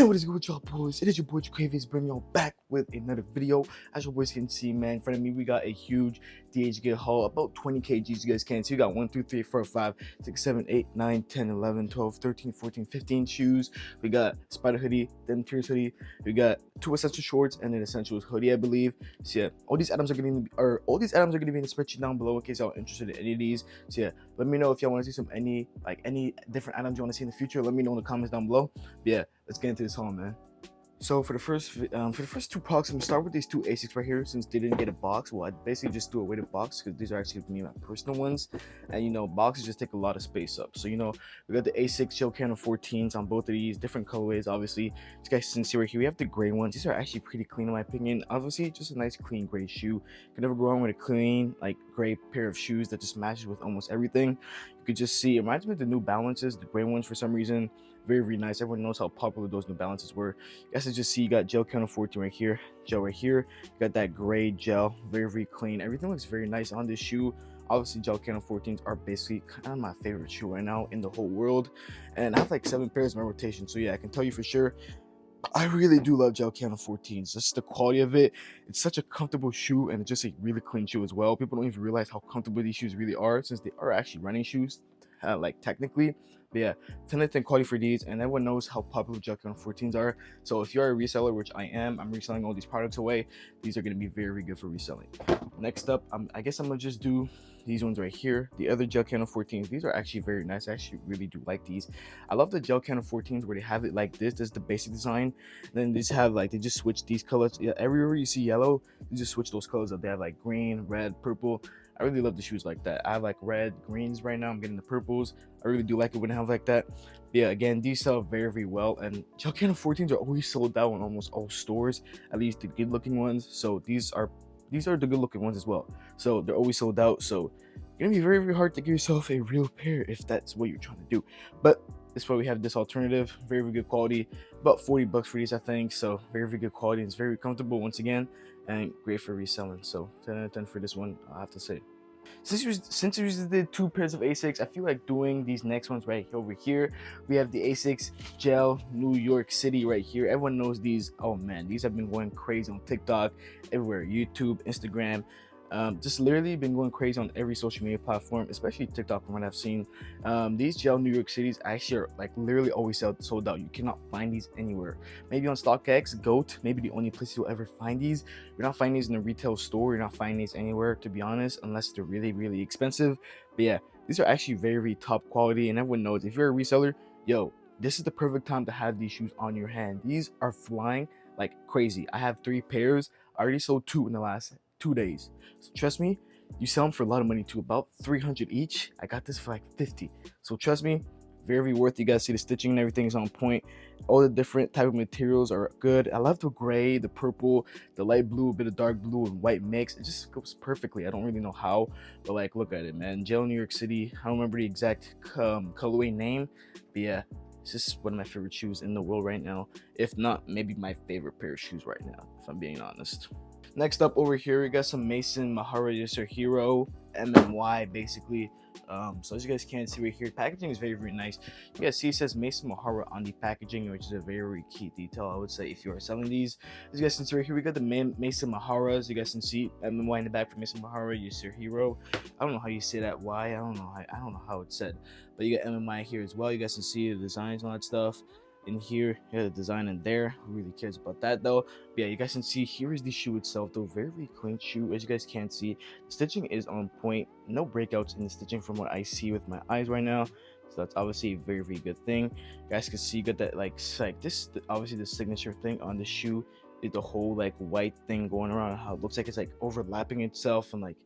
Man, what is good with y'all boys? It is your boy Dhgate bringing y'all back with another video. As your boys can see, man, in front of me we got a huge Dhgate haul, about 20 kgs. You guys can see we got 1, 2, 3, 4, 5, 6, 7, 8, 9, 10, 11, 12, 13, 14, 15 shoes. We got Spider hoodie, then Tears hoodie. We got 2 essential shorts and an essentials hoodie, I believe. So yeah, all these items are gonna be in the spreadsheet down below in case y'all interested in any of these. So yeah, let me know if y'all want to see any different items you want to see in the future. Let me know in the comments down below. But yeah, let's get into this haul, man. So for the first two products, I'm gonna start with these 2 Asics right here. Since they didn't get a box, well, I basically just threw away the box because these are actually me, my personal ones, and you know, boxes just take a lot of space up. So you know, we got the Asics gel can of 14s on both of these, different colorways. Obviously, you guys can see right here we have the gray ones. These are actually pretty clean in my opinion. Obviously, just a nice clean gray shoe. You can never go wrong with a clean like gray pair of shoes that just matches with almost everything. You could just see it reminds me of the New Balances, the gray ones for some reason. Very nice. Everyone knows how popular those New Balances were. You guys can just see you got gel count of 14 right here, gel right here. You got that gray gel, very clean. Everything looks very nice on this shoe. Obviously, gel can of 14s are basically kind of my favorite shoe right now in the whole world, and I have like 7 pairs in my rotation. So yeah, I can tell you for sure, I really do love gel can of 14s. Just the quality of it. It's such a comfortable shoe, and it's just a really clean shoe as well. People don't even realize how comfortable these shoes really are, since they are actually running shoes, like technically. But yeah, 10 out of 10 quality for these, and everyone knows how popular gel can of 14s are. So if you're a reseller, which I am, I'm reselling all these products away. These are going to be very good for reselling. Next up, I guess I'm gonna just do these ones right here, the other gel can of 14s. These are actually very nice. I actually really do like these. I love the gel can of 14s where they have it like this. This is the basic design. And then they just have like, they just switch these colors. Yeah, everywhere you see yellow, they just switch those colors up. They have like green, red, purple. I really love the shoes like that. I have like red, greens right now. I'm getting the purples. I really do like it when I have like that. But yeah, again, these sell very well. And gel can of 14s are always sold out in almost all stores, at least the good looking ones. So these are the good looking ones as well. So they're always sold out. So it's gonna be very hard to get yourself a real pair if that's what you're trying to do. But that's why we have this alternative, very good quality, about 40 bucks for these, I think. So very good quality. It's very comfortable once again, and great for reselling. So 10 out of 10 for this one, I have to say. Since you did 2 pairs of Asics, I feel like doing these next ones right over here. We have the Asics Gel New York City right here. Everyone knows these. Oh man, these have been going crazy on TikTok, everywhere, YouTube, Instagram. Just literally been going crazy on every social media platform, especially TikTok from what I've seen. These gel New York Cities actually are like literally always sold out. You cannot find these anywhere. Maybe on StockX, Goat, maybe the only place you'll ever find these. You're not finding these in a retail store. You're not finding these anywhere, to be honest, unless they're really expensive. But yeah, these are actually very top quality, and everyone knows if you're a reseller, yo, this is the perfect time to have these shoes on your hand. These are flying like crazy. I have 3 pairs. I already sold 2 in the last 2 days. So trust me, you sell them for a lot of money too, about 300 each. I got this for like 50. So trust me, very worth. You guys see the stitching and everything is on point. All the different type of materials are good. I love the gray, the purple, the light blue, a bit of dark blue and white mix. It just goes perfectly. I don't really know how, but like, look at it, man. Gel New York City. I don't remember the exact colorway name, but yeah, it's just one of my favorite shoes in the world right now. If not, maybe my favorite pair of shoes right now, if I'm being honest. Next up over here, we got some Mason Mahara Yasser Hero MMY basically. So as you guys can see right here, packaging is very nice. You guys see it says Mason Mahara on the packaging, which is a very key detail, I would say, if you are selling these. As you guys can see right here, we got the Mason Mahara. As you guys can see, MMY in the back for Mason Mahara Yasser Hero. I don't know how you say that. Why? I don't know how it's said. But you got MMY here as well. You guys can see the designs and all that stuff. In here, yeah, the design in there. Who really cares about that though? But yeah, you guys can see here is the shoe itself though. Very clean shoe. As you guys can see, the stitching is on point. No breakouts in the stitching from what I see with my eyes right now. So that's obviously a very good thing. You guys can see you got that like this, obviously the signature thing on the shoe is the whole like white thing going around. How it looks like it's like overlapping itself and like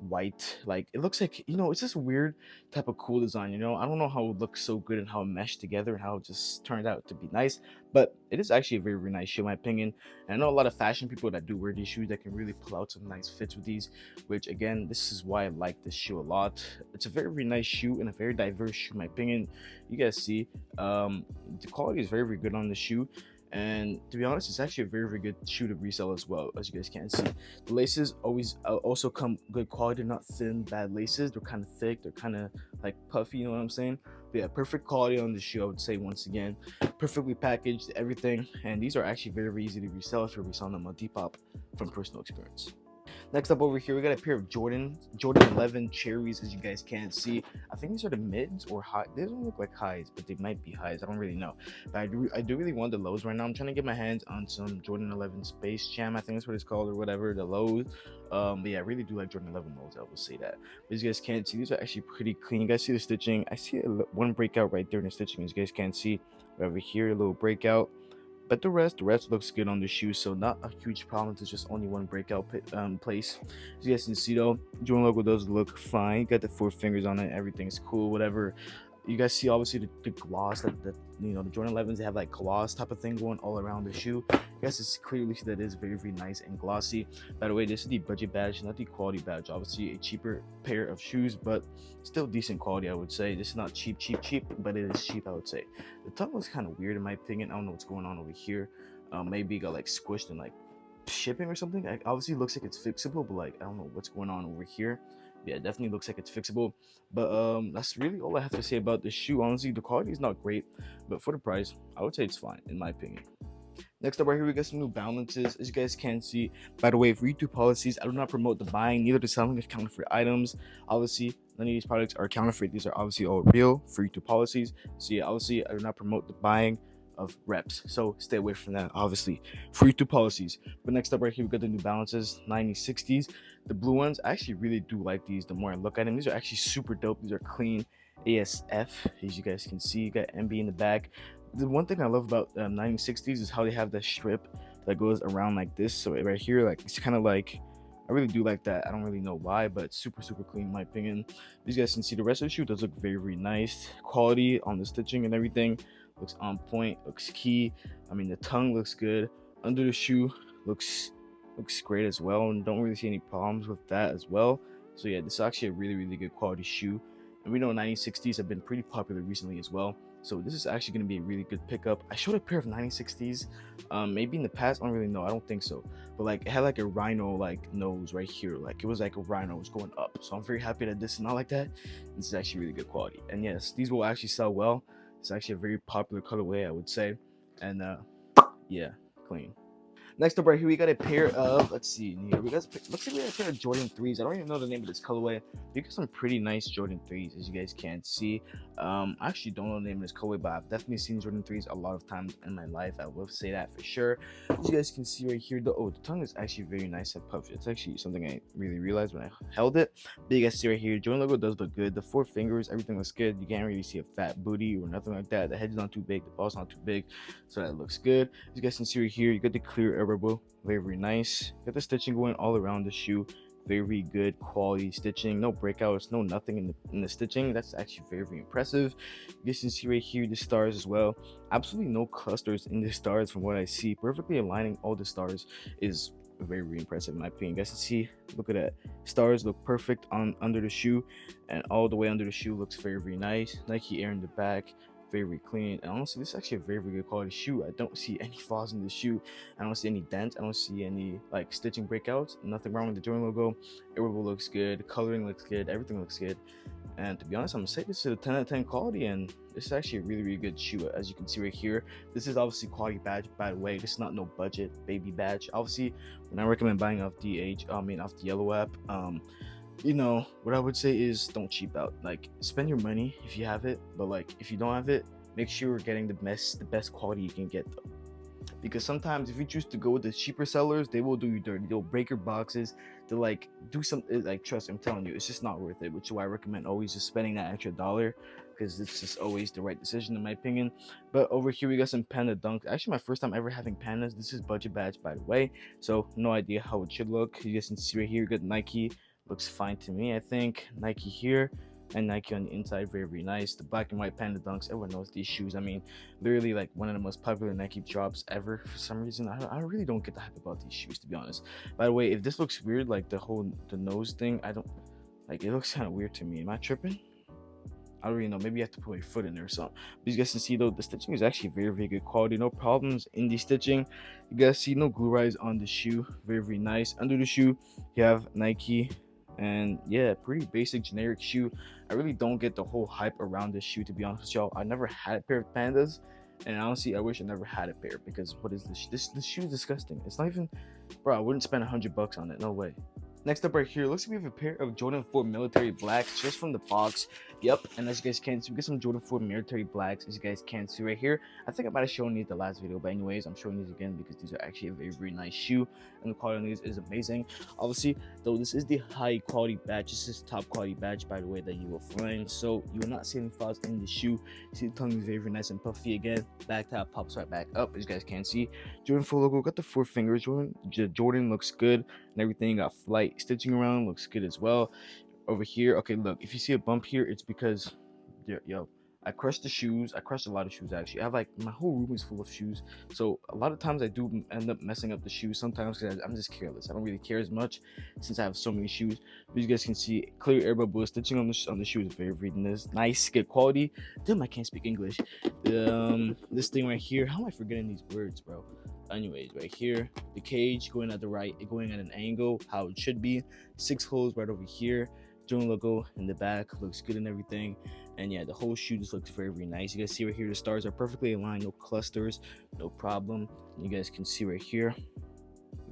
white, like it looks like, you know, it's just weird type of cool design, you know. I don't know how it looks so good and how it meshed together and how it just turned out to be nice, but it is actually a very nice shoe in my opinion. And I know a lot of fashion people that do wear these shoes that can really pull out some nice fits with these, which again, this is why I like this shoe a lot. It's a very nice shoe and a very diverse shoe in my opinion. You guys see the quality is very good on the shoe. And to be honest, it's actually a very, very good shoe to resell as well. As you guys can see, the laces always also come good quality. They're not thin bad laces, they're kind of thick, they're kind of like puffy, you know what I'm saying? But yeah, perfect quality on the shoe, I would say. Once again, perfectly packaged, everything. And these are actually very, very easy to resell if you're reselling them on Depop from personal experience. Next up over here, we got a pair of Jordan 11 cherries, as you guys can see. I think these are the mids or high. They don't look like highs, but they might be highs. I don't really know. But I do really want the lows right now. I'm trying to get my hands on some Jordan 11 Space Jam. I think that's what it's called or whatever. The lows. But yeah, I really do like Jordan 11 lows. I will say that. But as you guys can't see, these are actually pretty clean. You guys see the stitching? I see one breakout right there in the stitching. As you guys can see, right over here, a little breakout. But the rest looks good on the shoe, so not a huge problem. It's just only one breakout place. As you guys can see though, Jordan logo does look fine. You got the 4 fingers on it, everything's cool, whatever. You guys see obviously the gloss that you know, the Jordan 11s, they have like gloss type of thing going all around the shoe. You guys it's clearly see that it is very, very nice and glossy. By the way, this is the budget badge, not the quality badge. Obviously a cheaper pair of shoes, but still decent quality, I would say. This is not cheap, but it is cheap, I would say. The tongue looks kind of weird in my opinion. I don't know what's going on over here. Maybe it got like squished and like shipping or something. It obviously looks like it's fixable, but like I don't know what's going on over here. Yeah, it definitely looks like it's fixable. But that's really all I have to say about the shoe. Honestly, the quality is not great, but for the price, I would say it's fine in my opinion. Next up right here, we got some New Balances. As you guys can see, by the way, for YouTube policies, I do not promote the buying, neither the selling of counterfeit items. Obviously, none of these products are counterfeit. These are obviously all real for YouTube policies. So yeah, obviously, I do not promote the buying of reps, so stay away from that, obviously, for YouTube policies. But next up right here, we got the New Balances 9060s. The blue ones, I actually really do like these. The more I look at them, these are actually super dope. These are clean ASF, as you guys can see. You got MB in the back. The one thing I love about 9060s is how they have the strip that goes around like this. So right here, like it's kind of like, I really do like that. I don't really know why, but it's super, super clean in my opinion. These guys can see the rest of the shoe does look very, very nice. Quality on the stitching and everything looks on point, looks key. I mean, the tongue looks good. Under the shoe looks great as well, and don't really see any problems with that as well. So yeah, this is actually a really, really good quality shoe. And we know 9060s have been pretty popular recently as well. So this is actually going to be a really good pickup. I showed a pair of 9060s maybe in the past. I don't really know. I don't think so. But like it had like a rhino like nose right here. Like it was like a rhino was going up. So I'm very happy that this is not like that. This is actually really good quality. And yes, these will actually sell well. It's actually a very popular colorway, I would say. And yeah, clean. Next up right here, we got a pair of, let's see, here we got, looks like we got a pair of Jordan 3s. I don't even know the name of this colorway. We got some pretty nice Jordan 3s, as you guys can see. I actually don't know the name of this colorway, but I've definitely seen Jordan 3s a lot of times in my life. I will say that for sure. As you guys can see right here, the tongue is actually very nice and puffy. It's actually something I really realized when I held it. But you guys see right here, Jordan logo does look good. The 4 fingers, everything looks good. You can't really see a fat booty or nothing like that. The head's not too big, the ball's not too big, so that looks good. As you guys can see right here, you got the clear elbow. Very, very nice. Got the stitching going all around the shoe. Very good quality stitching. No breakouts, no nothing in the stitching. That's actually very, very impressive. You can see right here the stars as well. Absolutely no clusters in the stars from what I see. Perfectly aligning all the stars is very, very impressive in my opinion. You guys can see, look at that. Stars look perfect on under the shoe, and all the way under the shoe looks very, very nice. Nike Air in the back. Very clean, and honestly this is actually a very, very good quality shoe. I don't see any flaws in the shoe. I don't see any dents. I don't see any like stitching breakouts. Nothing wrong with the Jordan logo. Wearable looks good, coloring looks good, everything looks good. And to be honest, I'm gonna say this is a 10 out of 10 quality, and this is actually a really, really good shoe. As you can see right here, this is obviously quality badge, by the way. This is not no budget baby badge. Obviously when I recommend buying off off the Yellow app, you know what I would say is don't cheap out. Like spend your money if you have it, but like if you don't have it, make sure you're getting the best quality you can get though. Because sometimes if you choose to go with the cheaper sellers, they will do you dirty. They'll break your boxes. They'll like do something, like trust me, I'm telling you, it's just not worth it. Which is why I recommend always just spending that extra dollar, because it's just always the right decision in my opinion. But over here we got some Panda Dunks. Actually my first time ever having pandas. This is budget badge by the way, so no idea how it should look. You guys can see right here you got Nike. Looks fine to me. I think Nike here and Nike on the inside, very, very nice. The black and white Panda Dunks, everyone knows these shoes. I mean, literally like one of the most popular Nike drops ever. For some reason, I really don't get the hype about these shoes, to be honest. By the way, if this looks weird, like the nose thing, I don't like. It looks kind of weird to me. Am I tripping? I don't really know. Maybe you have to put your foot in there or something. But you guys can see though, the stitching is actually very, very good quality. No problems in the stitching. You guys see no glue rise on the shoe. Very, very nice. Under the shoe, you have Nike. And yeah, pretty basic generic shoe. I really don't get the whole hype around this shoe, to be honest with y'all. I never had a pair of Pandas, and honestly, I wish I never had a pair, because what is this? This shoe is disgusting. It's not even, bro. I wouldn't spend $100 on it. No way. Next up right here, looks like we have a pair of Jordan 4 military blacks just from the box. Yep, and as you guys can see, we get some Jordan 4 military blacks, as you guys can see right here. I think I might have shown these the last video, but anyways, I'm showing these again because these are actually a very, very nice shoe, and the quality on these is amazing. Obviously, though, this is the high quality badge. This is top quality badge, by the way, that you will find. So you will not see any flaws in the shoe. You see the tongue is very, very nice and puffy again. Back tab pops right back up, as you guys can see. Jordan 4 logo, got the 4 fingers. Jordan looks good and everything. Got flight stitching around, looks good as well. Over here, okay, look, if you see a bump here, it's because yo, I crushed the shoes. I crushed a lot of shoes, actually. I have like, my whole room is full of shoes, so a lot of times I do end up messing up the shoes sometimes, because I'm just careless. I don't really care as much since I have so many shoes. But you guys can see clear air bubble stitching on the shoe is very, very nice, good quality. Damn, I can't speak English. This thing right here, how am I forgetting these words, bro? Anyways, right here, the cage going at the right, going at an angle how it should be. 6 holes right over here. Jordan logo in the back looks good and everything. And yeah, the whole shoe just looks very, very nice. You guys see right here, the stars are perfectly aligned, no clusters, no problem. And you guys can see right here,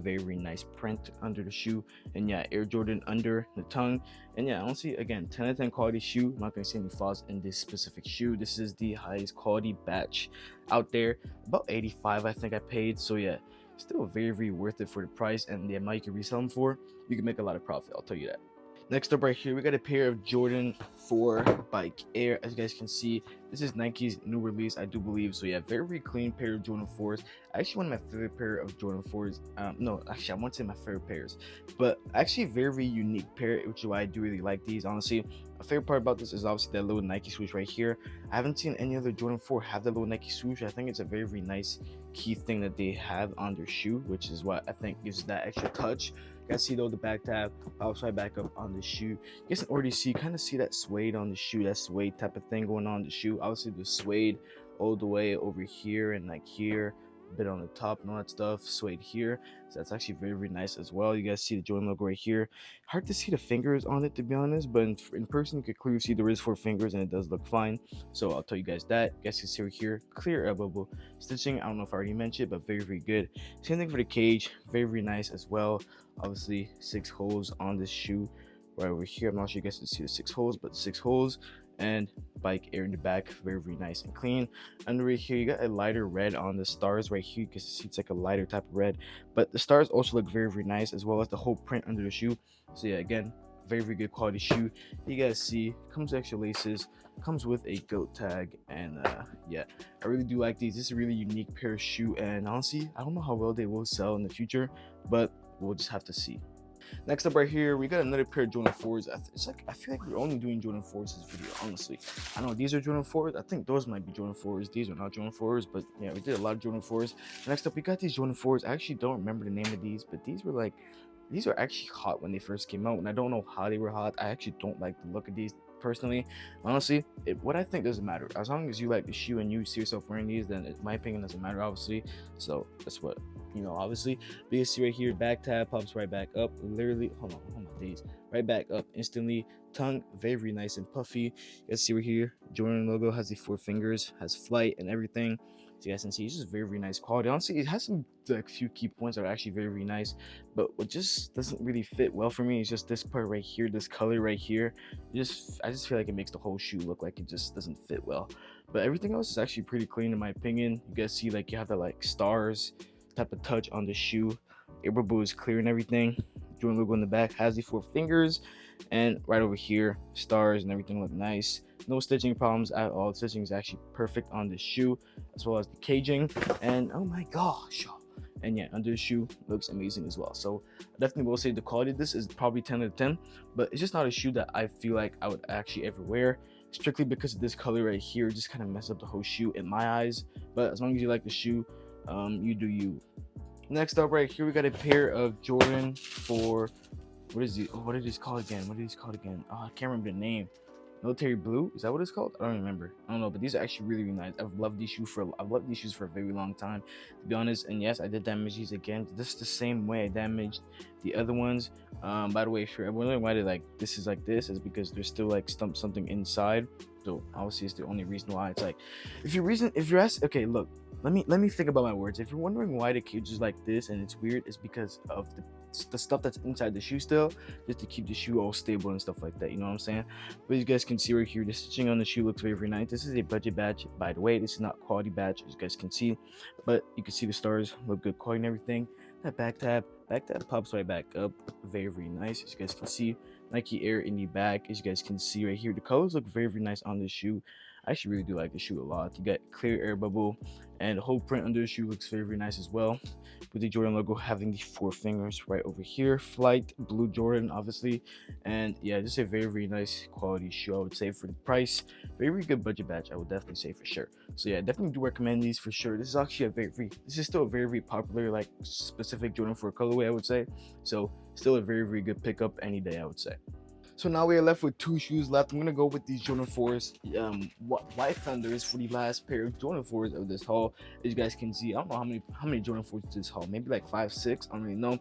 very, very nice print under the shoe. And yeah, Air Jordan under the tongue. And yeah, honestly, again, 10 out of 10 quality shoe. I'm not gonna see any flaws in this specific shoe. This is the highest quality batch out there. About 85 I think I paid. So yeah, still very, very worth it for the price and the amount you can resell them for. You can make a lot of profit, I'll tell you that. Next up right here, we got a pair of Jordan 4 Bike Air. As you guys can see, this is Nike's new release, I do believe. So yeah, very, very clean pair of Jordan 4s. Actually, one of my favorite pair of Jordan 4s. No, actually, I won't say my favorite pairs, but actually a very, very unique pair, which is why I do really like these. Honestly, a favorite part about this is obviously that little Nike swoosh right here. I haven't seen any other Jordan 4 have that little Nike swoosh. I think it's a very, very nice key thing that they have on their shoe, which is what I think gives that extra touch. You guys see though, the back tab pops right back up on the shoe. You guys can already see, kind of see that suede on the shoe, that suede type of thing going on the shoe. Obviously the suede all the way over here and like here, a bit on the top and all that stuff, suede here. So that's actually very, very nice as well. You guys see the Jordan logo right here. Hard to see the fingers on it, to be honest, but in person you could clearly see there is 4 fingers and it does look fine. So I'll tell you guys that. You guys can see right here, clear air bubble stitching. I don't know if I already mentioned it, but very, very good. Same thing for the cage, very, very nice as well. Obviously 6 holes on this shoe right over here. I'm not sure you guys can see the 6 holes, but 6 holes. And Bike Air in the back, very, very nice and clean. Under right here, you got a lighter red on the stars right here. You can see it's like a lighter type of red, but the stars also look very, very nice, as well as the whole print under the shoe. So yeah, again, very, very good quality shoe. You guys see, comes with extra laces, comes with a goat tag, and yeah, I really do like these. This is a really unique pair of shoe, and honestly, I don't know how well they will sell in the future, but we'll just have to see. Next up right here, we got another pair of Jordan 4s. It's like, I feel like we're only doing Jordan 4s this video, honestly. I know these are Jordan 4s. I think those might be Jordan 4s. These are not Jordan 4s, but yeah, we did a lot of Jordan 4s. Next up, we got these Jordan 4s. I actually don't remember the name of these, but these were like, these were actually hot when they first came out, and I don't know how they were hot. I actually don't like the look of these personally. Honestly, what I think doesn't matter. As long as you like the shoe and you see yourself wearing these, then my opinion doesn't matter, obviously. So that's what, you know, obviously. But you see right here, back tab pops right back up. Literally, hold on, these right back up instantly. Tongue very, very nice and puffy. You guys see right here, Jordan logo has the 4 fingers, has flight and everything. So you guys can see it's just very, very nice quality. Honestly, it has some like few key points that are actually very, very nice, but what just doesn't really fit well for me is just this part right here, this color right here. I just feel like it makes the whole shoe look like it just doesn't fit well. But everything else is actually pretty clean in my opinion. You guys see like you have that like stars type of touch on the shoe. Air bubble is clear and everything. Jordan logo in the back has the 4 fingers, and right over here, stars and everything look nice. No stitching problems at all. The stitching is actually perfect on the shoe, as well as the caging. And oh my gosh, and yeah, under the shoe looks amazing as well. So I definitely will say the quality of this is probably 10 out of 10, but it's just not a shoe that I feel like I would actually ever wear, strictly because of this color right here. Just kind of mess up the whole shoe in my eyes. But as long as you like the shoe, you do you. Next up right here, we got a pair of Jordan 4. What are these called again? Oh, I can't remember the name. military blue. Is that what it's called? I don't remember. I don't know, but these are actually really, really nice. I've loved these shoes for a very long time, to be honest. And yes, I did damage these again. This is the same way I damaged the other ones. By the way, if you're wondering why this is like this, is because there's still like something inside. So obviously it's the only reason why. It's like, if you're asking, okay, look, let me think about my words. If you're wondering why the cage is like this and it's weird, it's because of the stuff that's inside the shoe still, just to keep the shoe all stable and stuff like that, you know what I'm saying? But you guys can see right here, the stitching on the shoe looks very, very nice. This is a budget badge, by the way. This is not quality badge, as you guys can see, but you can see the stars look good quality and everything. That back tab pops right back up, very, very nice. As you guys can see, Nike Air in the back. As you guys can see right here, the colors look very, very nice on this shoe. I actually really do like the shoe a lot. You got clear air bubble, and the whole print under the shoe looks very, very nice as well, with the Jordan logo having the 4 fingers right over here. Flight blue Jordan, obviously. And yeah, just a very, very nice quality shoe, I would say, for the price. Very, very good budget badge, I would definitely say, for sure. So yeah, definitely do recommend these for sure. This is actually this is still a very, very popular, like, specific Jordan 4 colorway, I would say. So still a very, very good pickup any day, I would say. So now we are left with 2 shoes left. I'm gonna go with these Jordan 4s, white Thunders, for the last pair of Jordan 4s of this haul. As you guys can see, I don't know how many Jordan 4s this haul, maybe like 5, 6. I don't really know.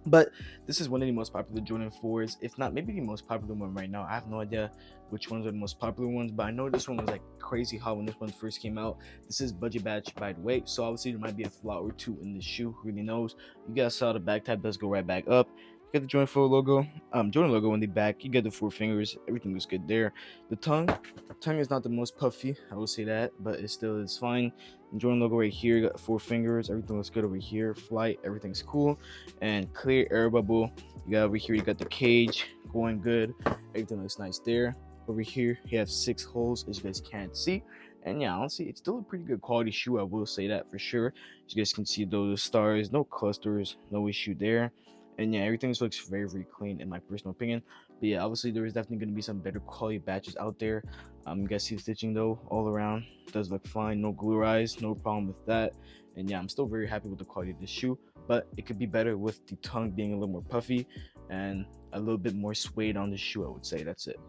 But this is one of the most popular Jordan 4s, if not maybe the most popular one right now. I have no idea which ones are the most popular ones, but I know this one was like crazy hot when this one first came out. This is budget badge, by the way, so obviously there might be a flaw or two in the shoe. Who really knows? You guys saw the back tab does go right back up. You got the Jordan 4 logo, Jordan logo in the back. You get the 4 fingers. Everything looks good there. The tongue is not the most puffy, I will say that, but it still is fine. Jordan logo right here. You got 4 fingers. Everything looks good over here. Flight, everything's cool. And clear air bubble. You got over here. You got the cage going good. Everything looks nice there. Over here, you have 6 holes, as you guys can't see. And yeah, honestly, it's still a pretty good quality shoe, I will say that for sure. As you guys can see, those stars, no clusters, no issue there. And yeah, everything looks very, very clean in my personal opinion. But yeah, obviously there is definitely going to be some better quality badges out there. You guys see the stitching though, all around does look fine. No glue eyes, no problem with that. And yeah, I'm still very happy with the quality of this shoe, but it could be better with the tongue being a little more puffy and a little bit more suede on the shoe, I would say. That's it.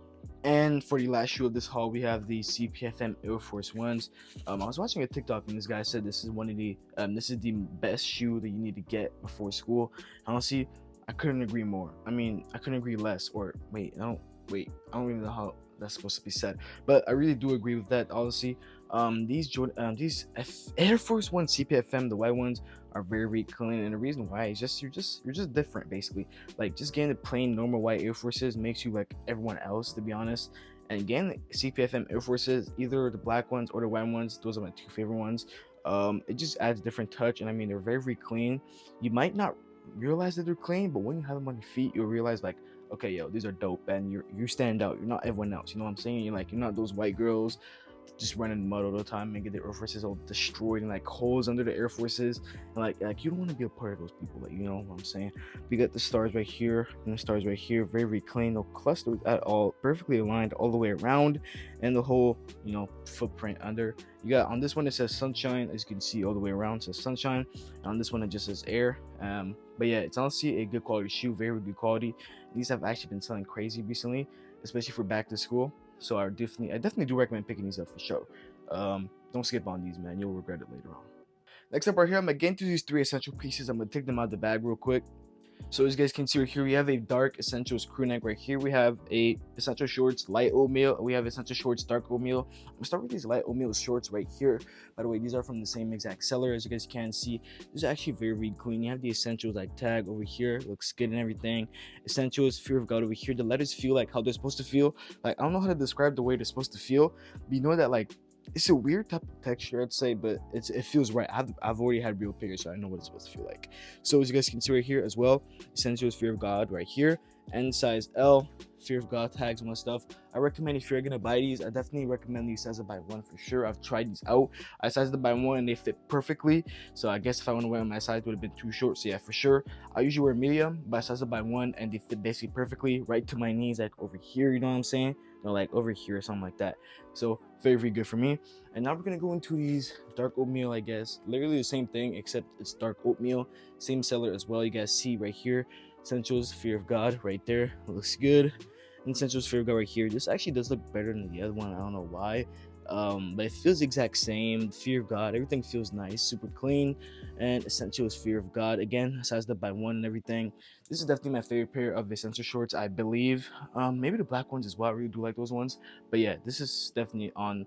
And for the last shoe of this haul, we have the CPFM Air Force Ones. I was watching a TikTok and this guy said this is this is the best shoe that you need to get before school. Honestly, I couldn't agree more. I mean, I couldn't agree less. Or wait, I don't even know how that's supposed to be said, but I really do agree with that. Honestly, these Air Force One CPFM, the white ones, are very, very clean, and the reason why is just you're just different, basically. Like, just getting the plain normal white Air Forces makes you like everyone else, to be honest. And getting the CPFM Air Forces, either the black ones or the white ones, those are my 2 favorite ones. It just adds a different touch, and I mean, they're very, very clean. You might not realize that they're clean, but when you have them on your feet, you'll realize, like, okay, yo, these are dope, and you stand out. You're not everyone else, you know what I'm saying? You're not those white girls just running in the mud all the time and get their Air Forces all destroyed and like holes under the Air Forces, and like you don't want to be a part of those people, like, you know what I'm saying? We got the stars right here and the stars right here, very, very clean, no clusters at all, perfectly aligned all the way around, and the whole, you know, footprint under. You got on this one it says sunshine, as you can see all the way around it says sunshine, and on this one it just says air. But yeah, it's honestly a good quality shoe, very good quality. These have actually been selling crazy recently, especially for back to school. So I definitely do recommend picking these up for sure. Don't skip on these, man. You'll regret it later on. Next up right here, I'm gonna get into these 3 essential pieces. I'm gonna take them out of the bag real quick. So as you guys can see right here, we have a dark essentials crew neck. Right here we have a essential shorts light oatmeal. We have essential shorts dark oatmeal. I'm gonna start with these light oatmeal shorts right here. By the way, these are from the same exact seller. As you guys can see, this is actually very, very clean. You have the essentials like tag over here, looks good and everything. Essentials fear of God over here. The letters feel like how they're supposed to feel. Like, I don't know how to describe the way they're supposed to feel, but you know that, like, it's a weird type of texture, I'd say, but it feels right. I've already had real pictures, so I know what it's supposed to feel like. So as you guys can see right here as well, essentials fear of God right here, and size L, fear of God tags and all that stuff. I recommend, if you're gonna buy these, I definitely recommend these size by 1 for sure. I've tried these out. I sized them by 1 and they fit perfectly. So I guess if I want to wear them, my size would have been too short. So yeah, for sure, I usually wear medium, but I sized them by 1 and they fit basically perfectly right to my knees, like over here. You know what I'm saying? Or like over here or something like that. So very, very good for me. And now we're gonna go into these dark oatmeal, I guess. Literally the same thing, except it's dark oatmeal. Same seller as well. You guys see right here, essentials fear of God right there. Looks good. And Essentials Fear of God right here, this actually does look better than the other one. I don't know why. But it feels the exact same. Fear of God, everything feels nice, super clean. And Essentials Fear of God, again, sized up by one and everything. This is definitely my favorite pair of Essential shorts, I believe. Maybe the black ones as well. I really do like those ones. But yeah, this is definitely one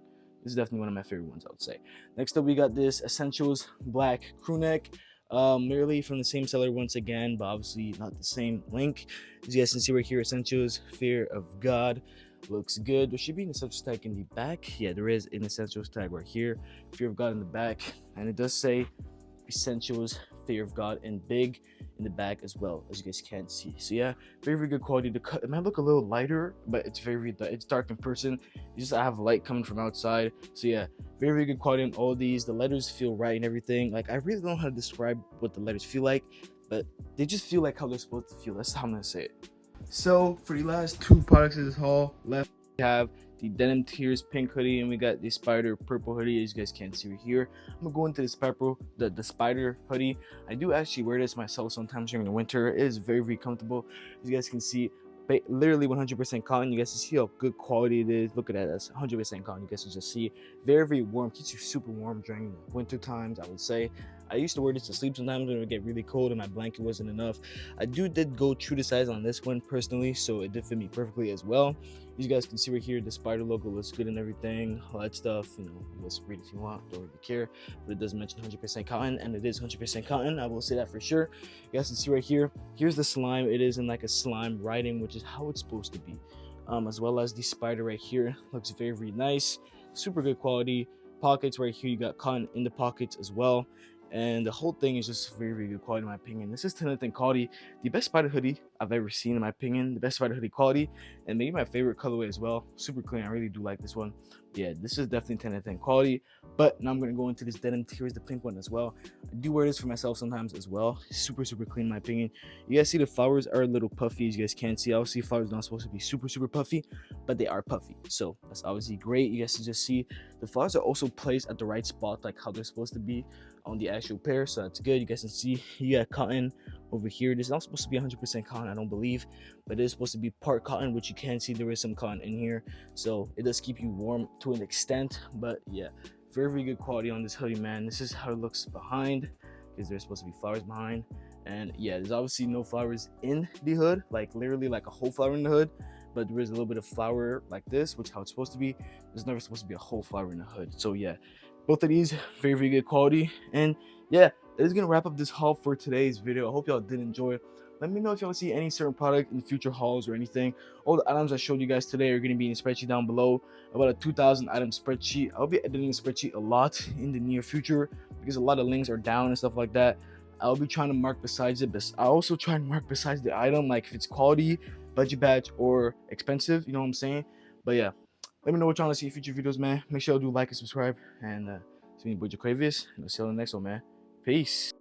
of my favorite ones, I would say. Next up, we got this Essentials black crew neck. Literally from the same seller once again, but obviously not the same link. As you guys can see right here, Essentials Fear of God. Looks good. There should be an Essentials tag in the back. Yeah, there is an Essentials tag right here. Fear of God in the back. And it does say Essentials Fear of God in big in the back as well, as you guys can see. So yeah, very, very good quality. The cut, it might look a little lighter, but it's dark in person. It's just I have light coming from outside. So yeah, very, very good quality on all these. The letters feel right and everything. Like, I really don't know how to describe what the letters feel like, but they just feel like how they're supposed to feel. That's how I'm gonna say it. So for the last two products of this haul, left we have the Denim Tears pink hoodie, and we got the Spider purple hoodie, as you guys can see right here. I'm gonna go into the Spider hoodie. I do actually wear this myself sometimes during the winter. It is very, very comfortable. As you guys can see, literally 100% cotton. You guys can see how good quality it is. Look at that, that's 100% cotton. You guys can just see very, very warm. Keeps you super warm during the winter times, I would say. I used to wear this to sleep sometimes when it would get really cold and my blanket wasn't enough. I did go true to size on this one personally, so it did fit me perfectly as well. You guys can see right here, the Spider logo looks good and everything, all that stuff. You guys read if you want, don't really care, but it does mention 100% cotton, and it is 100% cotton. I will say that for sure. You guys can see right here, here's the slime. It is in like a slime writing, which is how it's supposed to be. As well as the Spider right here, looks very, very nice, super good quality. Pockets right here, you got cotton in the pockets as well, and the whole thing is just very, very good quality in my opinion. This is 10 out of 10 quality, the best Spider hoodie I've ever seen in my opinion, the best Spider hoodie quality, and maybe my favorite colorway as well. Super clean, I really do like this one. Yeah, this is definitely 10 out of 10 quality. But now I'm going to go into this Denim Tears, the pink one as well. I do wear this for myself sometimes as well. Super, super clean in my opinion. You guys see the flowers are a little puffy, as you guys can see. Obviously flowers are not supposed to be super, super puffy, but they are puffy, so that's obviously great. You guys can just see the flowers are also placed at the right spot, like how they're supposed to be on the actual pair, so that's good. You guys can see you got cotton over here. This is not supposed to be 100% cotton, I don't believe, but it is supposed to be part cotton, which you can see there is some cotton in here, so it does keep you warm to an extent. But yeah, very, very good quality on this hoodie, man. This is how it looks behind, because there's supposed to be flowers behind. And yeah, there's obviously no flowers in the hood, like literally like a whole flower in the hood, but there is a little bit of flower like this, which is how it's supposed to be. There's never supposed to be a whole flower in the hood. So yeah, both of these very, very good quality. And yeah, that is gonna wrap up this haul for today's video. I hope y'all did enjoy. Let me know if y'all see any certain product in future hauls or anything. All the items I showed you guys today are going to be in the spreadsheet down below. About a 2,000 item spreadsheet. I'll be editing the spreadsheet a lot in the near future because a lot of links are down and stuff like that. I'll be trying to mark besides it, but I also try and mark besides the item, like if it's quality, budget batch, or expensive. You know what I'm saying? But yeah, let me know what you want to see in future videos, man. Make sure you do like and subscribe. And see me, boy, Jaquavius. And I'll see you on the next one, man. Peace.